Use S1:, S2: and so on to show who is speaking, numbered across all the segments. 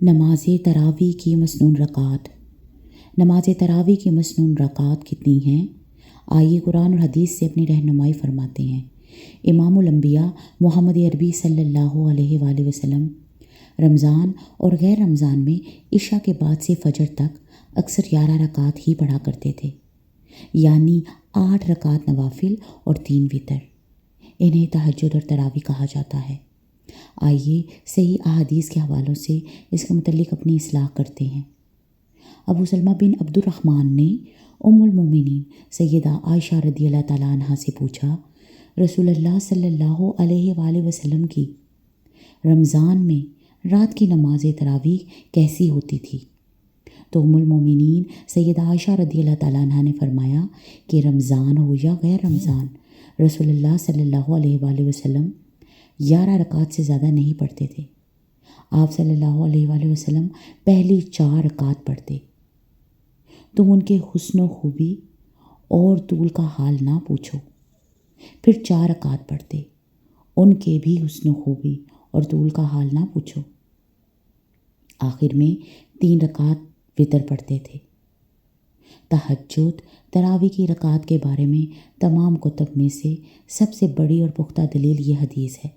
S1: نماز تراویح کی مسنون رکعات۔ نماز تراویح کی مسنون رکعات کتنی ہیں؟ آئیے قرآن اور حدیث سے اپنی رہنمائی فرماتے ہیں۔ امام الانبیاء محمد عربی صلی اللہ علیہ وآلہ وسلم رمضان اور غیر رمضان میں عشاء کے بعد سے فجر تک اکثر 11 رکعات ہی پڑھا کرتے تھے، یعنی 8 رکعات نوافل اور 3 وتر۔ انہیں تہجد اور تراویح کہا جاتا ہے۔ آئیے صحیح احادیث کے حوالوں سے اس کے متعلق اپنی اصلاح کرتے ہیں۔ ابو سلمہ بن عبد الرحمن نے ام المومنین سیدہ عائشہ رضی اللہ تعالیٰ عنہ سے پوچھا، رسول اللہ صلی اللہ علیہ وآلہ وسلم کی رمضان میں رات کی نماز تراویح کیسی ہوتی تھی؟ تو ام المومنین سیدہ عائشہ رضی اللہ تعالیٰ عنہ نے فرمایا کہ رمضان ہو یا غیر رمضان، رسول اللہ صلی اللہ علیہ وآلہ وسلم 11 رکعات سے زیادہ نہیں پڑھتے تھے۔ آپ صلی اللہ علیہ وآلہ وسلم پہلی 4 رکعات پڑھتے۔ تم ان کے حسن و خوبی اور طول کا حال نہ پوچھو، پھر 4 رکعات پڑھتے، ان کے بھی حسن و خوبی اور طول کا حال نہ پوچھو۔ آخر میں 3 رکعات وتر پڑھتے تھے۔ تہجد تراویح کی رکعات کے بارے میں تمام کتب میں سے سب سے بڑی اور پختہ دلیل یہ حدیث ہے،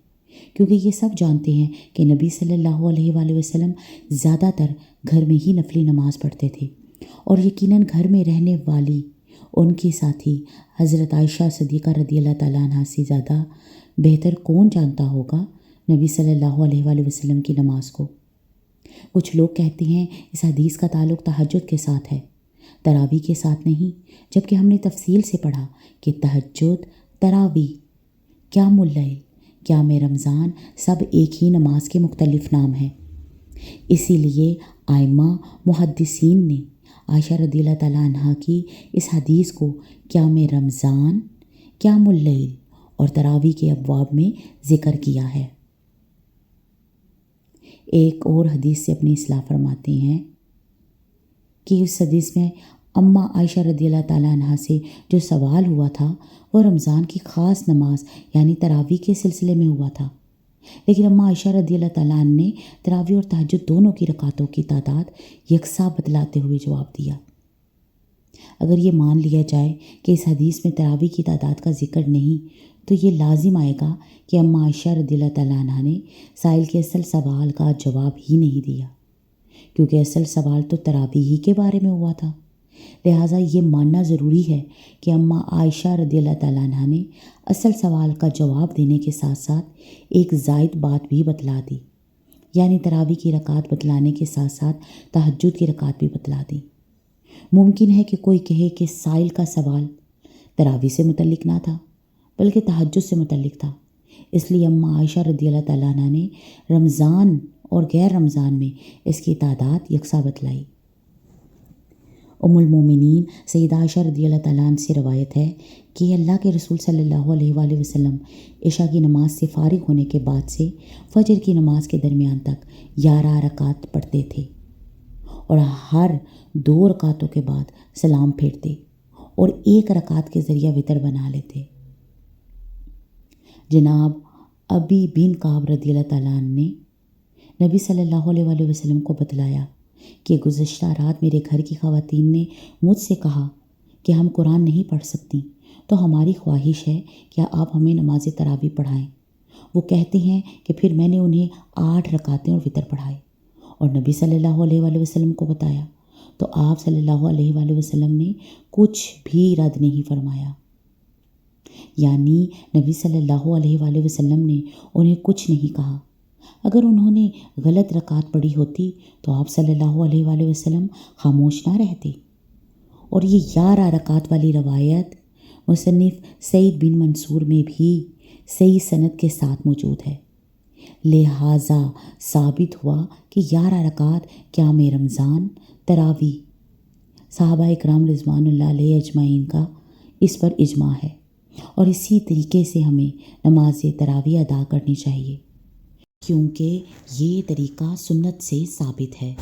S1: کیونکہ یہ سب جانتے ہیں کہ نبی صلی اللہ علیہ وآلہ وسلم زیادہ تر گھر میں ہی نفلی نماز پڑھتے تھے، اور یقیناً گھر میں رہنے والی ان کی ساتھی حضرت عائشہ صدیقہ رضی اللہ تعالیٰ عنہ سے زیادہ بہتر کون جانتا ہوگا نبی صلی اللہ علیہ وآلہ وسلم کی نماز کو۔ کچھ لوگ کہتے ہیں اس حدیث کا تعلق تہجد کے ساتھ ہے، تراویح کے ساتھ نہیں، جبکہ ہم نے تفصیل سے پڑھا کہ تہجد، تراویح، قیام اللیل، قیام رمضان سب ایک ہی نماز کے مختلف نام ہیں۔ اسی لیے ائمہ محدثین نے عائشہ رضی اللہ تعالیٰ عنہ کی اس حدیث کو قیام رمضان، قیام اللیل اور تراویح کے ابواب میں ذکر کیا ہے۔ ایک اور حدیث سے اپنی اصلاح فرماتے ہیں کہ اس حدیث میں اماں عائشہ رضی اللہ تعالیٰ عنہ سے جو سوال ہوا تھا وہ رمضان کی خاص نماز یعنی تراویح کے سلسلے میں ہوا تھا، لیکن اماں عائشہ رضی اللہ تعالیٰ عنہ نے تراویح اور تہجد دونوں کی رکعتوں کی تعداد یکساں بتلاتے ہوئے جواب دیا۔ اگر یہ مان لیا جائے کہ اس حدیث میں تراویح کی تعداد کا ذکر نہیں، تو یہ لازم آئے گا کہ اماں عائشہ رضی اللہ تعالیٰ عنہ نے سائل کے اصل سوال کا جواب ہی نہیں دیا، کیونکہ اصل سوال تو تراویح ہی کے بارے میں ہوا تھا۔ لہٰذا یہ ماننا ضروری ہے کہ اماں عائشہ رضی اللہ تعالیٰ عنہ نے اصل سوال کا جواب دینے کے ساتھ ساتھ ایک زائد بات بھی بتلا دی، یعنی تراویح کی رکعت بتلانے کے ساتھ ساتھ تہجد کی رکعت بھی بتلا دی۔ ممکن ہے کہ کوئی کہے کہ سائل کا سوال تراویح سے متعلق نہ تھا بلکہ تہجد سے متعلق تھا، اس لیے اماں عائشہ رضی اللہ تعالیٰ عنہ نے رمضان اور غیر رمضان میں اس کی تعداد یکساں بتلائی۔ ام المومنین سیدہ عائشہ رضی اللہ تعالیٰ عنہ سے روایت ہے کہ اللہ کے رسول صلی اللہ علیہ وآلہ وسلم عشاء کی نماز سے فارغ ہونے کے بعد سے فجر کی نماز کے درمیان تک 11 رکعات پڑھتے تھے، اور ہر 2 رکعتوں کے بعد سلام پھیرتے اور 1 رکعت کے ذریعہ وتر بنا لیتے۔ جناب ابی بن کعب رضی اللہ تعالیٰ عنہ نے نبی صلی اللہ علیہ وآلہ وسلم کو بتلایا کہ گزشتہ رات میرے گھر کی خواتین نے مجھ سے کہا کہ ہم قرآن نہیں پڑھ سکتی، تو ہماری خواہش ہے کہ آپ ہمیں نماز تراویح پڑھائیں۔ وہ کہتے ہیں کہ پھر میں نے انہیں 8 رکعتیں اور وتر پڑھائے اور نبی صلی اللہ علیہ وآلہ وسلم کو بتایا، تو آپ صلی اللہ علیہ وآلہ وسلم نے کچھ بھی رد نہیں فرمایا، یعنی نبی صلی اللہ علیہ وآلہ وسلم نے انہیں کچھ نہیں کہا۔ اگر انہوں نے غلط رکعت پڑھی ہوتی تو آپ صلی اللہ علیہ وآلہ وسلم خاموش نہ رہتے، اور یہ 11 رکعت والی روایت مصنف سعید بن منصور میں بھی صحیح سند کے ساتھ موجود ہے۔ لہٰذا ثابت ہوا کہ 11 رکعت قیام رمضان، تراویح، صحابہ اکرام رضوان اللہ علیہ اجمعین کا اس پر اجماع ہے، اور اسی طریقے سے ہمیں نماز تراویح ادا کرنی چاہیے، کیونکہ یہ طریقہ سنت سے ثابت ہے۔